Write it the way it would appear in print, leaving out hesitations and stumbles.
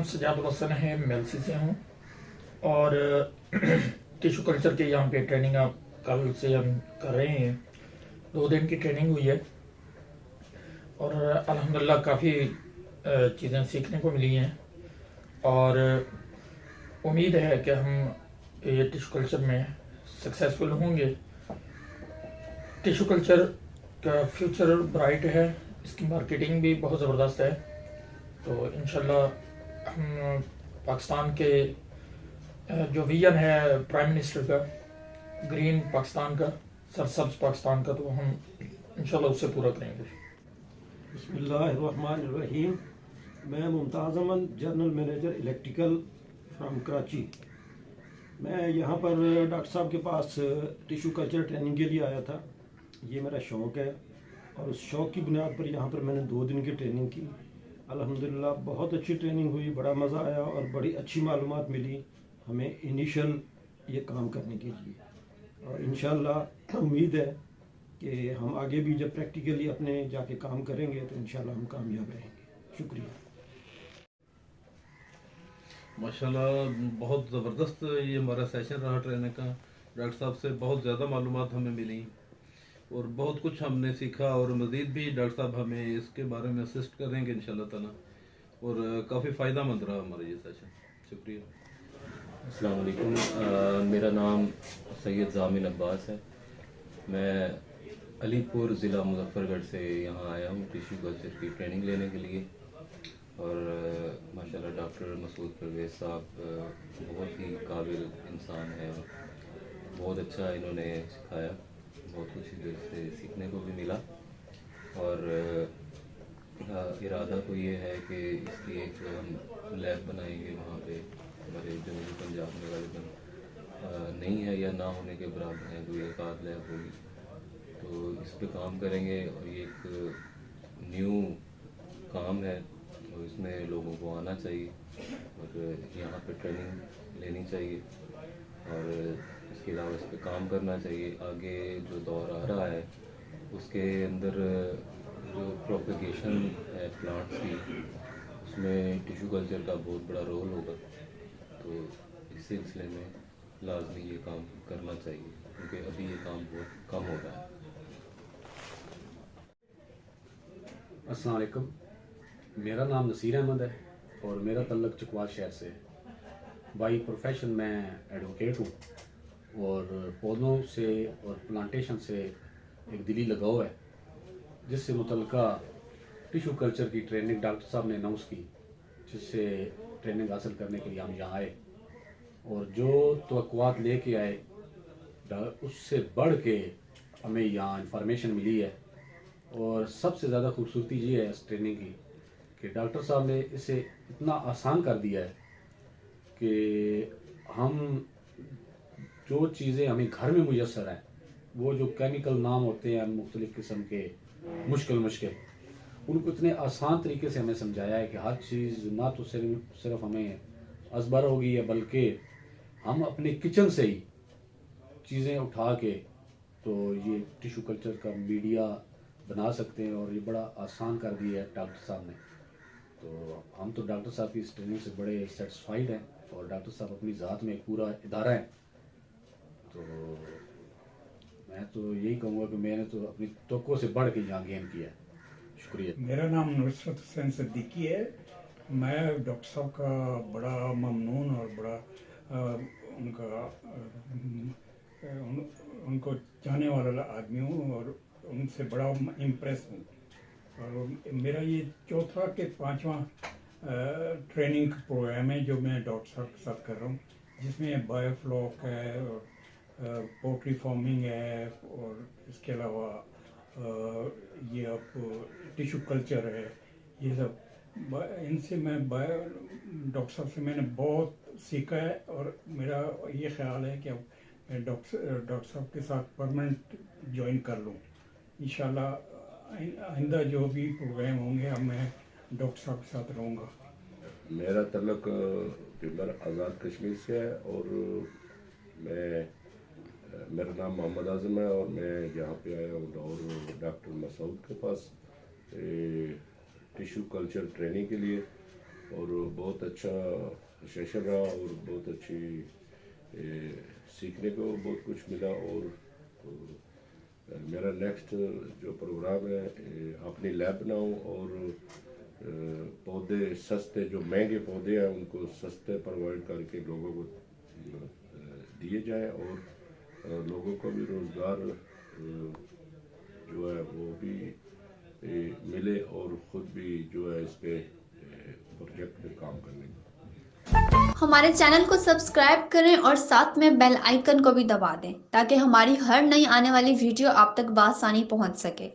नाम सजाद हसन है, मेलसी से हूँ और टिशू कल्चर के यहाँ पे ट्रेनिंग आप कल से हम कर रहे हैं। 2 दिन की ट्रेनिंग हुई है और अल्हम्दुलिल्लाह काफ़ी चीज़ें सीखने को मिली हैं और उम्मीद है कि हम ये टिशू कल्चर में सक्सेसफुल होंगे। टिशू कल्चर का फ्यूचर ब्राइट है, इसकी मार्केटिंग भी बहुत ज़बरदस्त है। तो इंशाल्लाह हम पाकिस्तान के जो विजन है प्राइम मिनिस्टर का, ग्रीन पाकिस्तान का, सरसब्ज पाकिस्तान का, तो हम इंशाल्लाह उससे पूरा करेंगे। बिस्मिल्लाहिर्रहमानिर्रहीम। मैं Mumtaz Aman, general manager electrical from Karachi. मैं यहाँ पर डॉक्टर साहब के पास टिशू कल्चर ट्रेनिंग के लिए आया था। ये मेरा शौक़ है और उस शौक़ की बुनियाद पर यहाँ पर मैंने 2 दिन की ट्रेनिंग की। अल्हम्दुलिल्लाह बहुत अच्छी ट्रेनिंग हुई, बड़ा मज़ा आया और बड़ी अच्छी मालूमात मिली हमें इनिशियल ये काम करने के लिए। और इंशाल्लाह उम्मीद है कि हम आगे भी जब प्रैक्टिकली अपने जाके काम करेंगे तो इंशाल्लाह हम कामयाब रहेंगे। शुक्रिया। माशाल्लाह बहुत ज़बरदस्त ये हमारा सेशन रहा ट्रेनिंग का। डॉक्टर साहब से बहुत ज़्यादा मालूमात हमें मिली और बहुत कुछ हमने सीखा और मज़ीद भी डॉक्टर साहब हमें इसके बारे में असिस्ट करेंगे इंशाल्लाह ताला और काफ़ी फ़ायदेमंद रहा हमारा ये सेशन। शुक्रिया। अस्सलाम वालेकुम। मेरा नाम सैयद ज़ामिन अब्बास है। मैं अलीपुर ज़िला मुज़फ़्फ़रगढ़ से यहाँ आया हूँ टिशू कल्चर की ट्रेनिंग लेने के लिए और माशाल्लाह डॉक्टर मसूद परवेज़ साहब बहुत ही काबिल इंसान है, बहुत अच्छा इन्होंने सिखाया, बहुत कुछ इधर से सीखने को भी मिला और इरादा तो ये है कि इसकी एक हम लैब बनाएंगे वहाँ पे। हमारे जनूबी पंजाब में गालिबन नहीं है या ना होने के बराबर है, कोई एक आध लैब होगी तो इस पे काम करेंगे और ये एक न्यू काम है और इसमें लोगों को आना चाहिए और यहाँ पे ट्रेनिंग लेनी चाहिए और इसके अलावा इस पे काम करना चाहिए। आगे जो दौर आ रहा है उसके अंदर जो प्रोपेगेशन है प्लांट्स की, उसमें टिशू कल्चर का बहुत बड़ा रोल होगा, तो इस सिलसिले में लाजमी ये काम करना चाहिए क्योंकि अभी ये काम बहुत कम हो रहा है। अस्सलाम वालेकुम। मेरा नाम नसीर अहमद है और मेरा तल्लक चकवाल शहर से है। बाई प्रोफेशन मैं एडवोकेट हूँ और पौधों से और प्लांटेशन से एक दिली लगाव है, जिससे मुतल्लिका टिशू कल्चर की ट्रेनिंग डॉक्टर साहब ने अनाउंस की, जिससे ट्रेनिंग हासिल करने के लिए हम यहाँ आए और जो तवक्कुआत लेके आए उससे बढ़ के हमें यहाँ इंफॉर्मेशन मिली है। और सबसे ज़्यादा खूबसूरती ये है इस ट्रेनिंग की कि डॉक्टर साहब ने इसे इतना आसान कर दिया है कि हम जो चीज़ें हमें घर में मुयस्सर हैं, वो जो केमिकल नाम होते हैं मुख्तलिफ़ किस्म के मुश्किल उनको इतने आसान तरीके से हमें समझाया है कि हर चीज़ ना तो सिर्फ हमें असबर होगी या बल्कि हम अपने किचन से ही चीज़ें उठा के तो ये टिशू कल्चर का मीडिया बना सकते हैं और ये बड़ा आसान कर दिया है डॉक्टर साहब ने। तो हम तो डॉक्टर साहब की इस ट्रेनिंग से बड़े सेटिस्फाइड हैं और डॉक्टर साहब अपनी ज़ात में एक पूरा इदारा है। तो मैं तो यही कहूँगा कि मैंने तो अपनी तवक्को से बढ़ के यहाँ गेन किया है। शुक्रिया। मेरा नाम नुसरत हुसैन सिद्दीकी है। मैं डॉक्टर साहब का बड़ा ममनून और बड़ा उनको चाहने वाला आदमी हूँ और उनसे बड़ा इम्प्रेस हूँ। और मेरा ये चौथा के 5वां ट्रेनिंग प्रोग्राम है जो मैं डॉक्टर साहब के साथ कर रहा हूँ, जिसमें बायोफ्लॉक है और पोल्ट्री फार्मिंग है और इसके अलावा ये आप टिशू कल्चर है। ये सब इनसे मैं डॉक्टर साहब से मैंने बहुत सीखा है और मेरा ये ख्याल है कि अब मैं डॉक्टर साहब के साथ परमानेंट ज्वाइन कर लूँ इंशाल्लाह। आइंदा जो भी प्रोग्राम होंगे अब मैं डॉक्टर साहब के साथ रहूँगा। मेरा तल्लक पिबर आज़ाद कश्मीर से है और मेरा नाम मोहम्मद आज़म है और मैं यहाँ पे आया हूँ और डॉक्टर मसूद के पास टिशू कल्चर ट्रेनिंग के लिए। और बहुत अच्छा सेशन रहा और बहुत अच्छी सीखने को बहुत कुछ मिला। और मेरा नेक्स्ट जो प्रोग्राम है अपनी लैब बनाऊं और पौधे सस्ते, जो महंगे पौधे हैं उनको सस्ते प्रोवाइड करके लोगों को दिए जाएं और लोगों को भी रोज़गार जो है वो भी मिले और ख़ुद भी जो है इस पे प्रोजेक्ट पे काम करने। हमारे चैनल को सब्सक्राइब करें और साथ में बेल आइकन को भी दबा दें ताकि हमारी हर नई आने वाली वीडियो आप तक बआसानी पहुंच सके।